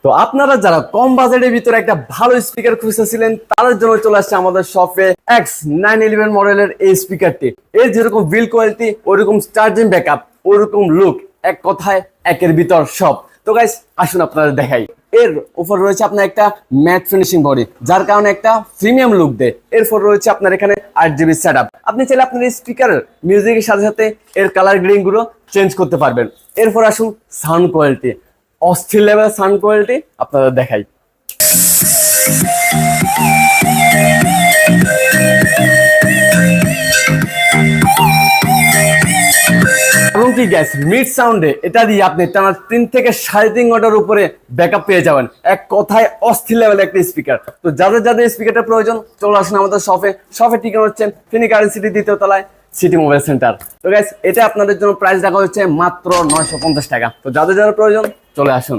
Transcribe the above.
তো আপনারা যারা কম বাজেটের ভিতরে একটা ভালো স্পিকার খুঁজতেছিলেন তাদের জন্য চলে আসছে আমাদের শপে X911 মডেলের এই স্পিকারটি। এর যেরকম বিল্ড কোয়ালিটি, ওইরকম চার্জিং ব্যাকআপ, ওইরকম লুক, এক কথায় একের ভিতর সব। তো গাইস আসুন আপনারা দেখাই। এর উপর রয়েছে আপনার একটা ম্যাট ফিনিশিং বডি, যার কারণে একটা প্রিমিয়াম লুক দেয়। এরপর রয়েছে আপনার এখানে 8GB সেটআপ। আপনি চাইলে আপনার এই স্পিকারের মিউজিকের সাথে সাথে এর কালার গ্রেডিং গুলো চেঞ্জ করতে পারবেন। এরপর আসুন সাউন্ড কোয়ালিটি, অস্থির লেভেল সাউন্ড কোয়ালিটি আপনাদের দেখাই। এবং কি গ্যাস মিড সাউন্ডে এটা দিয়ে আপনি টানা 3 থেকে 3.5 ঘন্টার উপরে ব্যাকআপ পেয়ে যাবেন। এক কথায় অস্থির লেভেল একটা স্পিকার। তো যাদের যাদের স্পিকারটা প্রয়োজন চলে আসুন আমাদের শপে ঠিকানা হচ্ছে ফেনী গার্ডেন সিটি 2য় তলায় সিটি মোবাইল সেন্টার। তো গ্যাস এটা আপনাদের জন্য প্রাইস রাখা হচ্ছে মাত্র 950 টাকা। তো যাদের যাদের প্রয়োজন চলে আসুন।